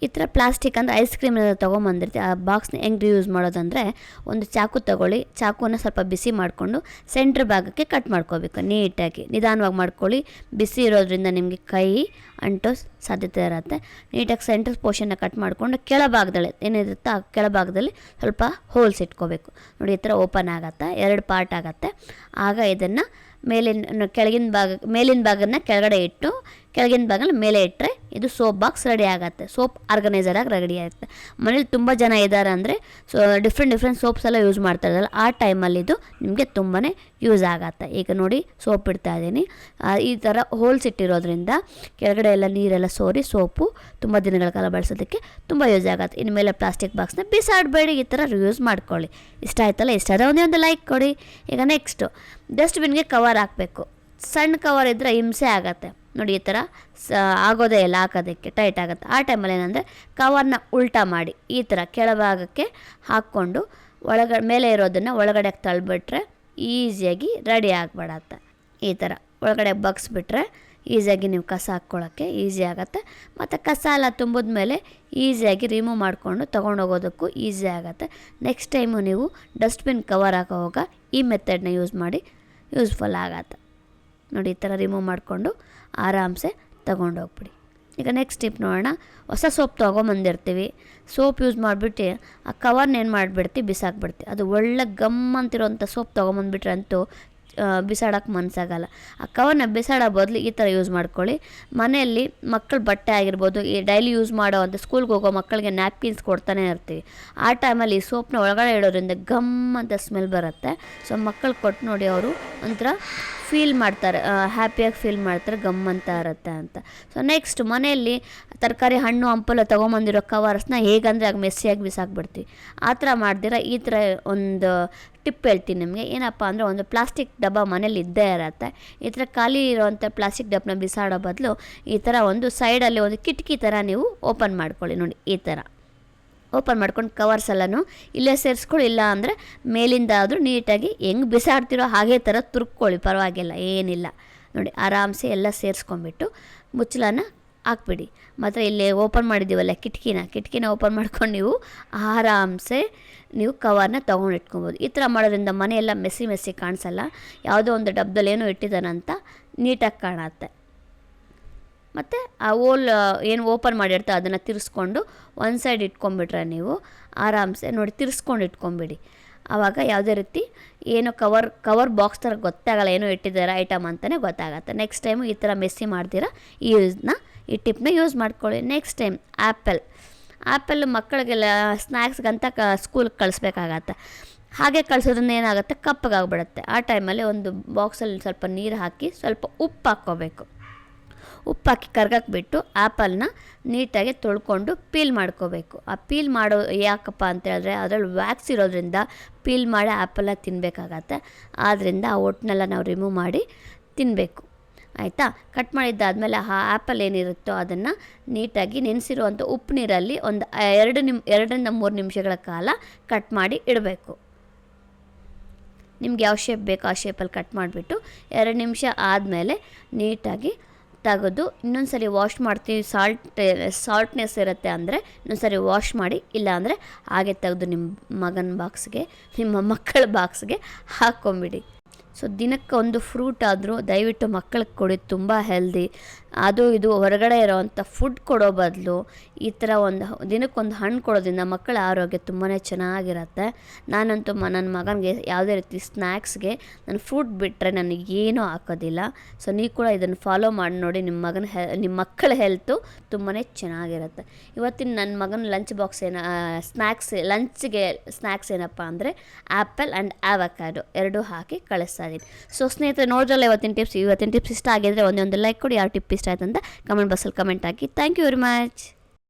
ಈ ಥರ ಪ್ಲಾಸ್ಟಿಕ್ ಅಂದರೆ ಐಸ್ ಕ್ರೀಮ್ ತೊಗೊಂಬಂದಿರ್ತೀವಿ, ಆ ಬಾಕ್ಸ್ನ ಹೆಂಗೆ ಯೂಸ್ ಮಾಡೋದಂದರೆ, ಒಂದು ಚಾಕು ತೊಗೊಳ್ಳಿ, ಚಾಕುನ ಸ್ವಲ್ಪ ಬಿಸಿ ಮಾಡಿಕೊಂಡು ಸೆಂಟ್ರ್ ಭಾಗಕ್ಕೆ ಕಟ್ ಮಾಡ್ಕೋಬೇಕು. ನೀಟಾಗಿ ನಿಧಾನವಾಗಿ ಮಾಡ್ಕೊಳ್ಳಿ, ಬಿಸಿ ಇರೋದ್ರಿಂದ ನಿಮಗೆ ಕೈ ಅಂಟೋ ಸಾಧ್ಯತೆ ಇರುತ್ತೆ. ನೀಟಾಗಿ ಸೆಂಟ್ರ್ ಪೋರ್ಷನ್ನ ಕಟ್ ಮಾಡಿಕೊಂಡು ಕೆಳಭಾಗದಲ್ಲಿ ಏನಿರುತ್ತೋ ಆ ಕೆಳಭಾಗದಲ್ಲಿ ಸ್ವಲ್ಪ ಹೋಲ್ಸ್ ಇಟ್ಕೋಬೇಕು. ನೋಡಿ ಈ ಥರ ಓಪನ್ ಆಗುತ್ತೆ, 2 ಪಾರ್ಟ್ ಆಗುತ್ತೆ. ಆಗ ಇದನ್ನು ಮೇಲಿನ ಭಾಗನ ಕೆಳಗಡೆ ಇಟ್ಟು ಕೆಳಗಿನ ಭಾಗನ ಮೇಲೆ ಇಟ್ಟರೆ ಇದು ಸೋಪ್ ಬಾಕ್ಸ್ ರೆಡಿ ಆಗುತ್ತೆ. ಸೋಪ್ ಆರ್ಗನೈಸರ್ ಆಗಿ ರೆಡಿ ಆಗುತ್ತೆ. ಮನೇಲಿ ತುಂಬ ಜನ ಇದ್ದಾರೆ ಅಂದರೆ ಡಿಫ್ರೆಂಟ್ ಸೋಪ್ಸ್ ಎಲ್ಲ ಯೂಸ್ ಮಾಡ್ತಾ ಇದ್ದಾರಲ್ಲ, ಆ ಟೈಮಲ್ಲಿ ಇದು ನಿಮಗೆ ತುಂಬಾ ಯೂಸ್ ಆಗುತ್ತೆ. ಈಗ ನೋಡಿ ಸೋಪ್ ಇಡ್ತಾ ಇದ್ದೀನಿ. ಈ ಥರ ಹೋಲ್ಸ್ ಇಟ್ಟಿರೋದ್ರಿಂದ ಕೆಳಗಡೆ ಎಲ್ಲ ನೀರೆಲ್ಲ ಸೋರಿ ಸೋಪು ತುಂಬ ದಿನಗಳ ಕಾಲ ಬಳಸೋದಕ್ಕೆ ತುಂಬ ಯೂಸ್ ಆಗುತ್ತೆ. ಇನ್ಮೇಲೆ ಪ್ಲಾಸ್ಟಿಕ್ ಬಾಕ್ಸ್ನ ಬಿಸಾಡಬೇಡಿ, ಈ ಥರ ರಿಯೂಸ್ ಮಾಡ್ಕೊಳ್ಳಿ. ಇಷ್ಟ ಆಯ್ತಲ್ಲ? ಇಷ್ಟ ಆದರೆ ಒಂದು ಲೈಕ್ ಕೊಡಿ. ಈಗ ನೆಕ್ಸ್ಟು ಡಸ್ಟ್ಬಿನ್ಗೆ ಕವರ್ ಹಾಕಬೇಕು. ಸಣ್ಣ ಕವರ್ ಇದ್ದರೆ ಹಿಂಸೆ ಆಗುತ್ತೆ ನೋಡಿ, ಈ ಥರ ಆಗೋದೇ ಇಲ್ಲ, ಹಾಕೋದಕ್ಕೆ ಟೈಟ್ ಆಗುತ್ತೆ. ಆ ಟೈಮಲ್ಲಿ ಏನಂದರೆ ಕವರ್ನ ಉಲ್ಟಾ ಮಾಡಿ ಈ ಥರ ಕೆಳಭಾಗಕ್ಕೆ ಹಾಕ್ಕೊಂಡು ಮೇಲೆ ಇರೋದನ್ನು ಒಳಗಡೆ ತಳ್ಳಿಬಿಟ್ರೆ ಈಸಿಯಾಗಿ ರೆಡಿ ಆಗಿಬಿಡತ್ತೆ. ಈ ಥರ ಒಳಗಡೆ ಬಗ್ಸ್ಬಿಟ್ರೆ ಈಸಿಯಾಗಿ ನೀವು ಕಸ ಹಾಕ್ಕೊಳ್ಳೋಕ್ಕೆ ಈಸಿ ಆಗುತ್ತೆ. ಮತ್ತು ಕಸ ಎಲ್ಲ ತುಂಬಿದ ಮೇಲೆ ಈಸಿಯಾಗಿ ರಿಮೂವ್ ಮಾಡಿಕೊಂಡು ತೊಗೊಂಡೋಗೋದಕ್ಕೂ ಈಸಿ ಆಗುತ್ತೆ. ನೆಕ್ಸ್ಟ್ ಟೈಮು ನೀವು ಡಸ್ಟ್ಬಿನ್ ಕವರ್ ಹಾಕೋವಾಗ ಈ ಮೆಥಡ್ನ ಯೂಸ್ ಮಾಡಿ ಯೂಸ್ಫುಲ್ ಆಗತ್ತೆ. ನೋಡಿ ಈ ಥರ ರಿಮೂವ್ ಮಾಡಿಕೊಂಡು ಆರಾಮ್ಸೆ ತೊಗೊಂಡೋಗ್ಬಿಡಿ. ಈಗ ನೆಕ್ಸ್ಟ್ ಟಿಪ್ ನೋಡೋಣ. ಹೊಸ ಸೋಪ್ ತೊಗೊಂಬಂದಿರ್ತೀವಿ, ಸೋಪ್ ಯೂಸ್ ಮಾಡಿಬಿಟ್ಟು ಆ ಕವರ್ನ ಏನು ಮಾಡಿಬಿಡ್ತೀವಿ, ಬಿಸಾಕ್ಬಿಡ್ತೀವಿ. ಅದು ಒಳ್ಳೆ ಗಮ್ ಅಂತಿರೋಂಥ ಸೋಪ್ ತೊಗೊಂಬಂದ್ಬಿಟ್ರೆ ಅಂತೂ ಬಿಸಾಡೋಕ್ಕೆ ಮನಸ್ಸಾಗಲ್ಲ. ಆ ಕವರ್ನ ಬಿಸಾಡೋ ಬದಲು ಈ ಥರ ಯೂಸ್ ಮಾಡ್ಕೊಳ್ಳಿ. ಮನೆಯಲ್ಲಿ ಮಕ್ಕಳ ಬಟ್ಟೆ ಆಗಿರ್ಬೋದು, ಈ ಡೈಲಿ ಯೂಸ್ ಮಾಡೋ ಅಂಥ ಸ್ಕೂಲ್ಗೆ ಹೋಗೋ ಮಕ್ಕಳಿಗೆ ನ್ಯಾಪ್ಕಿನ್ಸ್ ಕೊಡ್ತಾನೆ ಇರ್ತೀವಿ. ಆ ಟೈಮಲ್ಲಿ ಈ ಸೋಪ್ನ ಒಳಗಡೆ ಇಡೋದ್ರಿಂದ ಗಮ್ ಅಂತ ಸ್ಮೆಲ್ ಬರುತ್ತೆ. ಸೊ ಮಕ್ಕಳು ಕೊಟ್ಟು ನೋಡಿ, ಅವರು ಒಂಥರ ಫೀಲ್ ಮಾಡ್ತಾರೆ, ಹ್ಯಾಪಿಯಾಗಿ ಫೀಲ್ ಮಾಡ್ತಾರೆ, ಗಮ್ ಅಂತ ಇರುತ್ತೆ ಅಂತ. ಸೊ ನೆಕ್ಸ್ಟ್ ಮನೆಯಲ್ಲಿ ತರಕಾರಿ ಹಣ್ಣು ಹಂಪಲು ತೊಗೊಂಬಂದಿರೋ ಕವರ್ಸ್ನ ಹೇಗಂದರೆ ಆಗ ಮೆಸ್ಸಿಯಾಗಿ ಬಿಸಾಕ್ಬಿಡ್ತೀವಿ. ಆ ಥರ ಮಾಡ್ದಿರ ಈ ಥರ ಒಂದು ಟಿಪ್ ಹೇಳ್ತೀನಿ ನಿಮಗೆ. ಏನಪ್ಪ ಅಂದರೆ, ಒಂದು ಪ್ಲಾಸ್ಟಿಕ್ ಡಬ್ಬ ಮನೇಲಿ ಇದ್ದೇ ಇರುತ್ತೆ. ಈ ಥರ ಖಾಲಿ ಇರೋವಂಥ ಪ್ಲಾಸ್ಟಿಕ್ ಡಬ್ಬನ ಬಿಸಾಡೋ ಬದಲು ಈ ಥರ ಒಂದು ಸೈಡಲ್ಲಿ ಒಂದು ಕಿಟಕಿ ಥರ ನೀವು ಓಪನ್ ಮಾಡ್ಕೊಳ್ಳಿ. ನೋಡಿ ಈ ಥರ ಓಪನ್ ಮಾಡ್ಕೊಂಡು ಕವರ್ಸ್ ಎಲ್ಲನೂ ಇಲ್ಲೇ ಸೇರಿಸ್ಕೊಳ್ಳಿ. ಇಲ್ಲ ಅಂದರೆ ಮೇಲಿಂದ ಆದರೂ ನೀಟಾಗಿ ಹೆಂಗೆ ಬಿಸಾಡ್ತಿರೋ ಹಾಗೇ ಥರ ತುರ್ಕೊಳ್ಳಿ, ಪರವಾಗಿಲ್ಲ, ಏನಿಲ್ಲ. ನೋಡಿ ಆರಾಮ್ಸೆ ಎಲ್ಲ ಸೇರಿಸ್ಕೊಂಬಿಟ್ಟು ಮುಚ್ಚಳನ ಹಾಕ್ಬಿಡಿ. ಮಾತ್ರ ಇಲ್ಲಿ ಓಪನ್ ಮಾಡಿದ್ದೀವಲ್ಲ ಕಿಟಕಿನ ಓಪನ್ ಮಾಡ್ಕೊಂಡು ನೀವು ಆರಾಮ್ಸೆ ನೀವು ಕವರ್ನ ತೊಗೊಂಡು ಇಟ್ಕೊಬೋದು. ಈ ಥರ ಮಾಡೋದ್ರಿಂದ ಮನೆಯೆಲ್ಲ ಮೆಸ್ಸಿ ಕಾಣಿಸಲ್ಲ. ಯಾವುದೋ ಒಂದು ಡಬ್ಬದಲ್ಲಿ ಏನೋ ಇಟ್ಟಿದ್ದಾನಂತ ನೀಟಾಗಿ ಕಾಣುತ್ತೆ. ಮತ್ತು ಆ ಏನು ಓಪನ್ ಮಾಡಿರ್ತಾ ಅದನ್ನು ತಿರ್ಸ್ಕೊಂಡು ಒಂದು ಸೈಡ್ ಇಟ್ಕೊಂಡ್ಬಿಟ್ರೆ ನೀವು ಆರಾಮ್ಸೆ ನೋಡಿ ತಿರ್ಸ್ಕೊಂಡು ಇಟ್ಕೊಂಬಿಡಿ. ಆವಾಗ ಯಾವುದೇ ರೀತಿ ಏನೋ ಕವರ್ ಬಾಕ್ಸ್ ಥರ ಗೊತ್ತಾಗಲ್ಲ, ಏನೋ ಇಟ್ಟಿದ್ದಾರೆ ಐಟಮ್ ಅಂತಲೇ ಗೊತ್ತಾಗತ್ತೆ. ನೆಕ್ಸ್ಟ್ ಟೈಮು ಈ ಥರ ಮೆಸ್ಸಿ ಮಾಡ್ತೀರಾ ಈ ಟಿಪ್ನ ಯೂಸ್ ಮಾಡ್ಕೊಳ್ಳಿ. ನೆಕ್ಸ್ಟ್ ಟೈಮ್ ಆ್ಯಪಲ್ ಮಕ್ಕಳಿಗೆಲ್ಲ ಸ್ನ್ಯಾಕ್ಸ್ಗಂತ ಸ್ಕೂಲ್ಗೆ ಕಳಿಸ್ಬೇಕಾಗತ್ತೆ. ಹಾಗೆ ಕಳಿಸೋದ್ರಿಂದ ಏನಾಗುತ್ತೆ, ಕಪ್ಪಗಾಗ್ಬಿಡುತ್ತೆ. ಆ ಟೈಮಲ್ಲಿ ಒಂದು ಬಾಕ್ಸಲ್ಲಿ ಸ್ವಲ್ಪ ನೀರು ಹಾಕಿ ಸ್ವಲ್ಪ ಉಪ್ಪು ಹಾಕ್ಕೋಬೇಕು. ಉಪ್ಪು ಹಾಕಿ ಕರ್ಗಕ್ಕೆ ಬಿಟ್ಟು ಆ್ಯಪಲ್ನ ನೀಟಾಗಿ ತೊಳ್ಕೊಂಡು ಪೀಲ್ ಮಾಡ್ಕೋಬೇಕು. ಆ ಪೀಲ್ ಮಾಡೋ ಯಾಕಪ್ಪ ಅಂತೇಳಿದ್ರೆ ಅದರಲ್ಲಿ ವ್ಯಾಕ್ಸ್ ಇರೋದ್ರಿಂದ ಪೀಲ್ ಮಾಡಿ ಆ್ಯಪಲ್ನ ತಿನ್ನಬೇಕಾಗತ್ತೆ. ಆದ್ದರಿಂದ ಆ ಒಟ್ಟನ್ನೆಲ್ಲ ನಾವು ರಿಮೂವ್ ಮಾಡಿ ತಿನ್ನಬೇಕು. ಆಯಿತಾ? ಕಟ್ ಮಾಡಿದ್ದಾದಮೇಲೆ ಆ ಆ್ಯಪಲ್ ಏನಿರುತ್ತೋ ಅದನ್ನು ನೀಟಾಗಿ ನೆನೆಸಿರುವಂಥ ಉಪ್ಪು ನೀರಲ್ಲಿ ಒಂದು 2ರಿಂದ 3 ನಿಮಿಷಗಳ ಕಾಲ ಕಟ್ ಮಾಡಿ ಇಡಬೇಕು. ನಿಮ್ಗೆ ಯಾವ ಶೇಪ್ ಬೇಕೋ ಆ ಶೇಪಲ್ಲಿ ಕಟ್ ಮಾಡಿಬಿಟ್ಟು 2 ನಿಮಿಷ ಆದಮೇಲೆ ನೀಟಾಗಿ ತೆಗೆದು ಇನ್ನೊಂದು ಸರಿ ವಾಶ್ ಮಾಡ್ತೀವಿ. ಸಾಲ್ಟ್ನೆಸ್ ಇರುತ್ತೆ ಅಂದರೆ ಇನ್ನೊಂದು ಸರಿ ವಾಶ್ ಮಾಡಿ, ಇಲ್ಲ ಅಂದರೆ ಹಾಗೆ ತೆಗೆದು ನಿಮ್ಮ ಮಕ್ಕಳ ಬಾಕ್ಸ್ಗೆ ಹಾಕ್ಕೊಂಬಿಡಿ. ಸೊ ದಿನಕ್ಕೆ ಒಂದು ಫ್ರೂಟ್ ಆದರೂ ದಯವಿಟ್ಟು ಮಕ್ಕಳಿಗೆ ಕೊಡಿ, ತುಂಬ ಹೆಲ್ದಿ. ಅದು ಇದು ಹೊರಗಡೆ ಇರೋವಂಥ ಫುಡ್ ಕೊಡೋ ಬದಲು ಈ ಥರ ದಿನಕ್ಕೊಂದು ಹಣ್ಣು ಕೊಡೋದ್ರಿಂದ ಮಕ್ಕಳ ಆರೋಗ್ಯ ತುಂಬಾ ಚೆನ್ನಾಗಿರುತ್ತೆ. ನಾನಂತೂ ನನ್ನ ಮಗನಿಗೆ ಯಾವುದೇ ರೀತಿ ಸ್ನ್ಯಾಕ್ಸ್ಗೆ ನಾನು ಫ್ರೂಟ್ ಬಿಟ್ಟರೆ ನನಗೇನೂ ಹಾಕೋದಿಲ್ಲ. ಸೊ ನೀವು ಕೂಡ ಇದನ್ನು ಫಾಲೋ ಮಾಡಿ ನೋಡಿ, ನಿಮ್ಮ ಮಕ್ಕಳ ಹೆಲ್ತು ತುಂಬಾ ಚೆನ್ನಾಗಿರುತ್ತೆ. ಇವತ್ತಿನ ನನ್ನ ಮಗನ ಲಂಚ್ ಬಾಕ್ಸ್ ಸ್ನ್ಯಾಕ್ಸ್ ಏನಪ್ಪ ಅಂದರೆ ಆ್ಯಪಲ್ ಆ್ಯಂಡ್ ಆವಕಾಡೋ 2 ಹಾಕಿ ಕಳಿಸ್ತಾ ಇದ್ದೀನಿ. ಸೊ ಸ್ನೇಹಿತರೆ, ನೋಡಿದ್ರಲ್ಲ ಇವತ್ತಿನ ಟಿಪ್ಸ್ ಇಷ್ಟ ಆಗಿದ್ರೆ ಒಂದು ಲೈಕ್ ಕೊಡಿ. ಯಾವ ಟಿಪ್ ಇಷ್ಟ ಆಯ್ತು ಅಂತ ಕಮೆಂಟ್ ಬಾಕ್ಸಲ್ಲಿ ಕಮೆಂಟ್ ಹಾಕಿ. Thank you very much.